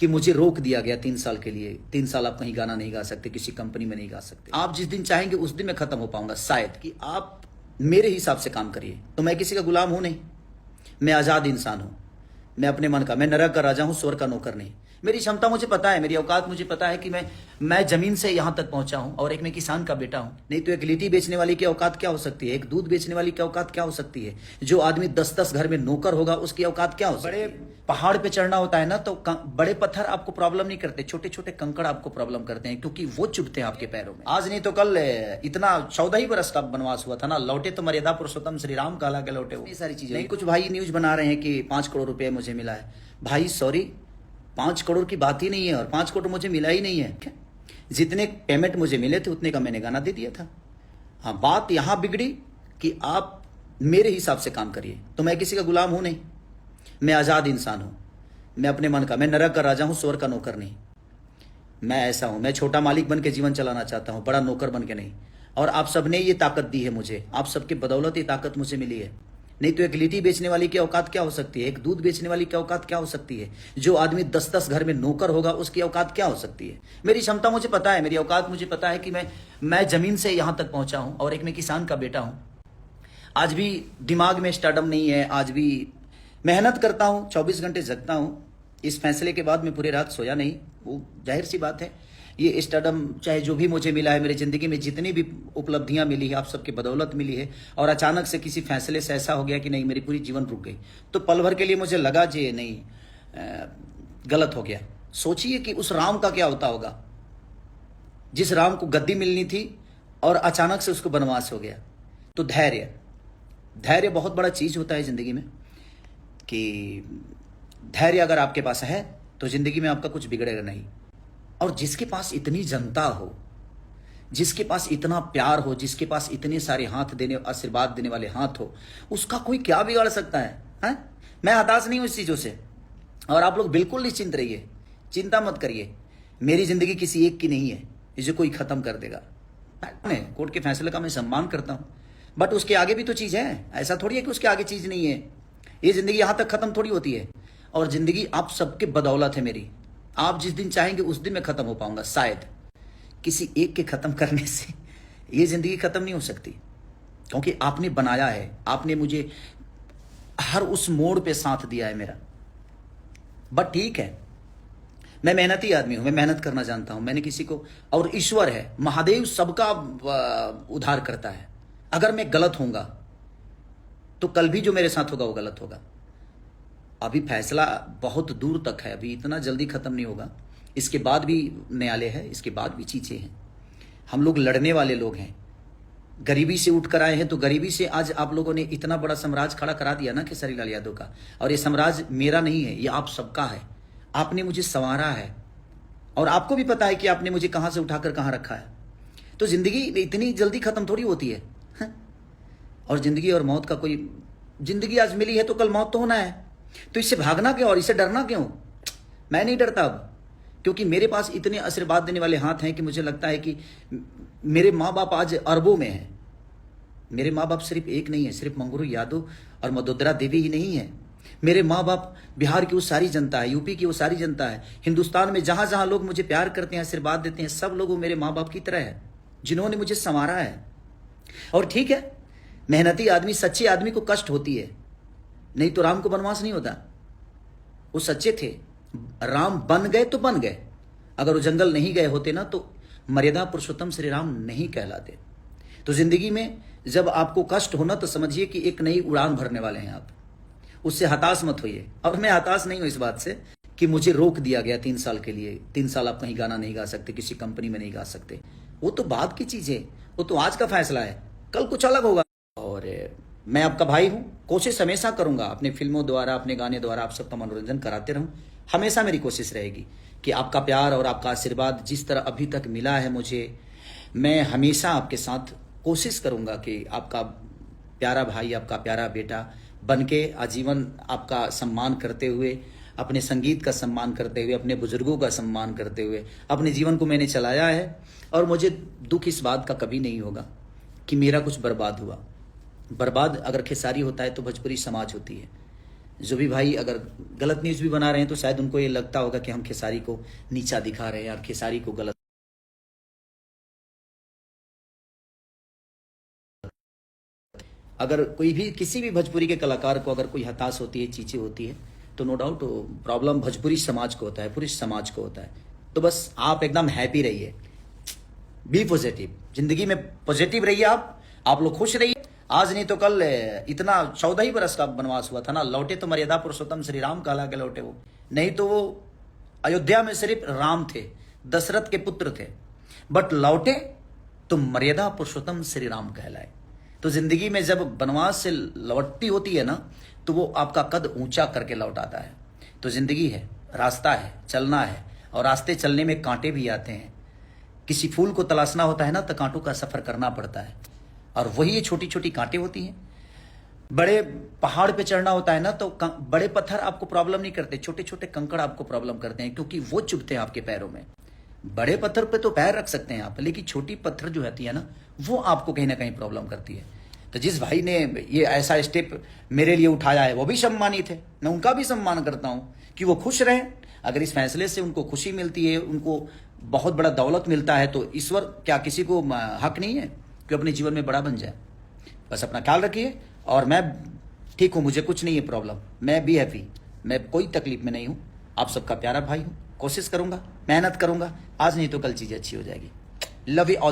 कि मुझे रोक दिया गया 3 साल के लिए। 3 साल आप कहीं गाना नहीं गा सकते, किसी कंपनी में नहीं गा सकते। आप जिस दिन चाहेंगे उस दिन मैं खत्म हो पाऊंगा शायद। कि आप मेरे हिसाब से काम करिए। तो मैं किसी का गुलाम हूं नहीं, मैं आजाद इंसान हूं। मैं अपने मन का, मैं नरक का राजा हूं, स्वर्ग का नौकर नहीं। मेरी क्षमता मुझे पता है, मेरी औकात मुझे पता है कि मैं जमीन से यहां तक पहुंचा हूं। और एक मैं किसान का बेटा हूं। नहीं तो एक लिट्टी बेचने वाली की औकात क्या हो सकती है, एक दूध बेचने वाली की औकात क्या हो सकती है। जो आदमी 10-10 घर में नौकर होगा उसकी औकात क्या हो सकती है। बड़े पहाड़ पे चढ़ना होता है ना, तो बड़े पत्थर आपको प्रॉब्लम नहीं करते, छोटे छोटे कंकड़ आपको प्रॉब्लम करते हैं, क्योंकि वो चुभते हैं आपके पैरों में। आज नहीं तो कल इतना 14 ही बरस का बनवास हुआ था ना, लौटे तो मर्यादा पुरुषोत्तम श्री राम कहला के लौटे। ये सारी चीजें नहीं। कुछ भाई न्यूज बना रहे हैं कि 5 करोड़ रुपए मुझे मिला है। भाई सॉरी, 5 करोड़ की बात ही नहीं है, और 5 करोड़ मुझे मिला ही नहीं है। जितने पेमेंट मुझे मिले थे उतने का मैंने गाना दे दिया था। हाँ, बात यहां बिगड़ी कि आप मेरे हिसाब से काम करिए। तो मैं किसी का गुलाम हूं नहीं, मैं आजाद इंसान हूं। मैं अपने मन का, मैं नरक का राजा हूं, स्वर्ग का नौकर नहीं। मैं ऐसा हूं, मैं छोटा मालिक बन के जीवन चलाना चाहता हूं, बड़ा नौकर बन के नहीं। और आप सबने ये ताकत दी है मुझे, आप सबके बदौलत ये ताकत मुझे मिली है। नहीं तो एक लिट्टी बेचने वाली की औकात क्या हो सकती है, एक दूध बेचने वाली की औकात क्या हो सकती है। जो आदमी 10-10 घर में नौकर होगा उसकी औकात क्या हो सकती है। मेरी क्षमता मुझे पता है, मेरी औकात मुझे पता है कि मैं जमीन से यहां तक पहुंचा हूं। और एक मैं किसान का बेटा हूं। आज भी दिमाग में स्टार्डम नहीं है, आज भी मेहनत करता हूं, 24 घंटे जगता हूं। इस फैसले के बाद मैं पूरी रात सोया नहीं, वो जाहिर सी बात है। ये स्टार्डम चाहे जो भी मुझे मिला है, मेरी जिंदगी में जितनी भी उपलब्धियां मिली है, आप सबके बदौलत मिली है। और अचानक से किसी फैसले से ऐसा हो गया कि नहीं, मेरी पूरी जीवन रुक गई। तो पल भर के लिए मुझे लगा जी नहीं, गलत हो गया। सोचिए कि उस राम का क्या होता होगा, जिस राम को गद्दी मिलनी थी और अचानक से उसको वनवास हो गया। तो धैर्य बहुत बड़ा चीज होता है जिंदगी में। कि धैर्य अगर आपके पास है तो जिंदगी में आपका कुछ बिगड़ेगा नहीं। और जिसके पास इतनी जनता हो, जिसके पास इतना प्यार हो, जिसके पास इतने सारे हाथ देने, आशीर्वाद देने वाले हाथ हो, उसका कोई क्या बिगाड़ सकता है? मैं हताश नहीं हूं इस चीजों से। और आप लोग बिल्कुल निश्चिंत रहिए, चिंता मत करिए। मेरी जिंदगी किसी एक की नहीं है जिसे कोई खत्म कर देगा। कोर्ट के फैसले का मैं सम्मान करता हूं, बट उसके आगे भी तो चीज है। ऐसा थोड़ी है कि उसके आगे चीज नहीं है। ये जिंदगी यहां तक खत्म थोड़ी होती है। और जिंदगी आप सबके बदौलत है मेरी। आप जिस दिन चाहेंगे उस दिन मैं खत्म हो पाऊंगा शायद। किसी एक के खत्म करने से ये जिंदगी खत्म नहीं हो सकती, क्योंकि आपने बनाया है, आपने मुझे हर उस मोड़ पे साथ दिया है मेरा। बट ठीक है, मैं मेहनती आदमी हूं, मैं मेहनत करना जानता हूं। मैंने किसी को, और ईश्वर है, महादेव सबका उद्धार करता है। अगर मैं गलत होऊंगा तो कल भी जो मेरे साथ होगा वो गलत होगा। अभी फैसला बहुत दूर तक है, अभी इतना जल्दी खत्म नहीं होगा। इसके बाद भी न्यायालय है, इसके बाद भी चीजें हैं। हम लोग लड़ने वाले लोग हैं, गरीबी से उठ कर आए हैं। तो गरीबी से आज आप लोगों ने इतना बड़ा साम्राज्य खड़ा करा दिया ना खेसारी लाल यादव का। और ये साम्राज्य मेरा नहीं है, ये आप सबका है। आपने मुझे संवारा है, और आपको भी पता है कि आपने मुझे कहां से उठाकर कहां रखा है। तो जिंदगी इतनी जल्दी खत्म थोड़ी होती है। और जिंदगी और मौत का कोई, जिंदगी आज मिली है तो कल मौत तो होना है। तो इससे भागना क्यों और इससे डरना क्यों? मैं नहीं डरता अब, क्योंकि मेरे पास इतने आशीर्वाद देने वाले हाथ हैं कि मुझे लगता है कि मेरे माँ बाप आज अरबों में हैं। मेरे माँ बाप सिर्फ एक नहीं है, सिर्फ मंगरू यादव और मदोदरा देवी ही नहीं है। मेरे माँ बाप बिहार की वो सारी जनता है, यूपी की वो सारी जनता है, हिंदुस्तान में जहां जहां लोग मुझे प्यार करते हैं, आशीर्वाद देते हैं, सब लोग मेरे माँ बाप की तरह है, जिन्होंने मुझे संवारा है। और ठीक है, मेहनती आदमी, सच्चे आदमी को कष्ट होती है, नहीं तो राम को वनवास नहीं होता। वो सच्चे थे, राम बन गए तो बन गए। अगर वो जंगल नहीं गए होते ना तो मर्यादा पुरुषोत्तम श्री राम नहीं कहलाते। तो जिंदगी में जब आपको कष्ट होना तो समझिए कि एक नई उड़ान भरने वाले हैं आप, उससे हताश मत होइए। और मैं हताश नहीं हूं इस बात से कि मुझे रोक दिया गया 3 साल के लिए। 3 साल आप कहीं गाना नहीं गा सकते, किसी कंपनी में नहीं गा सकते। वो तो बाद की चीज है, वो तो आज का फैसला है, कल कुछ अलग होगा। और मैं आपका भाई हूं, कोशिश हमेशा करूंगा अपने फिल्मों द्वारा, अपने गाने द्वारा आप सबका मनोरंजन कराते रहूं। हमेशा मेरी कोशिश रहेगी कि आपका प्यार और आपका आशीर्वाद जिस तरह अभी तक मिला है मुझे, मैं हमेशा आपके साथ कोशिश करूंगा कि आपका प्यारा भाई, आपका प्यारा बेटा बन के आजीवन आपका सम्मान करते हुए, अपने संगीत का सम्मान करते हुए, अपने बुजुर्गों का सम्मान करते हुए अपने जीवन को मैंने चलाया है। और मुझे दुख इस बात का कभी नहीं होगा कि मेरा कुछ बर्बाद हुआ। बर्बाद अगर खेसारी होता है तो भोजपुरी समाज होती है। जो भी भाई अगर गलत न्यूज़ भी बना रहे हैं तो शायद उनको ये लगता होगा कि हम खेसारी को नीचा दिखा रहे हैं और खेसारी को गलत। अगर कोई भी किसी भी भोजपुरी के कलाकार को अगर कोई हताश होती है, चीज़ें होती है, तो नो डाउट प्रॉब्लम भोजपुरी समाज को होता है, पुरुष समाज को होता है। तो बस आप एकदम हैप्पी रहिए, बी पॉजिटिव, जिंदगी में पॉजिटिव रहिए। आप लोग खुश रहिए। आज नहीं तो कल इतना 14 ही बरस का वनवास हुआ था ना, लौटे तो मर्यादा पुरुषोत्तम श्री राम कहला के लौटे वो, नहीं तो वो अयोध्या में सिर्फ राम थे, दशरथ के पुत्र थे, बट लौटे तो मर्यादा पुरुषोत्तम श्री राम कहलाए। तो जिंदगी में जब वनवास से लौटती होती है ना, तो वो आपका कद ऊंचा करके लौट आता है। तो जिंदगी है, रास्ता है, चलना है, और रास्ते चलने में कांटे भी आते हैं। किसी फूल को तलाशना होता है ना, तो कांटों का सफर करना पड़ता है, और वही ये छोटी छोटी कांटे होती हैं। बड़े पहाड़ पे चढ़ना होता है ना, तो बड़े पत्थर आपको प्रॉब्लम नहीं करते, छोटे छोटे कंकड़ आपको प्रॉब्लम करते हैं, क्योंकि वो चुभते हैं आपके पैरों में। बड़े पत्थर पे तो पैर रख सकते हैं आप, लेकिन छोटी पत्थर जो होती है ना, वो आपको कहीं ना कहीं प्रॉब्लम करती है। तो जिस भाई ने ये ऐसा स्टेप मेरे लिए उठाया है, वो भी सम्मानित है, मैं उनका भी सम्मान करता हूँ कि वो खुश रहें। अगर इस फैसले से उनको खुशी मिलती है, उनको बहुत बड़ा दौलत मिलता है, तो ईश्वर क्या किसी को हक नहीं है कि अपने जीवन में बड़ा बन जाए। बस अपना ख्याल रखिए, और मैं ठीक हूँ, मुझे कुछ नहीं है प्रॉब्लम, मैं भी हैप्पी, मैं कोई तकलीफ में नहीं हूँ। आप सबका प्यारा भाई हूँ, कोशिश करूँगा, मेहनत करूँगा, आज नहीं तो कल चीज़ें अच्छी हो जाएगी। Love you all.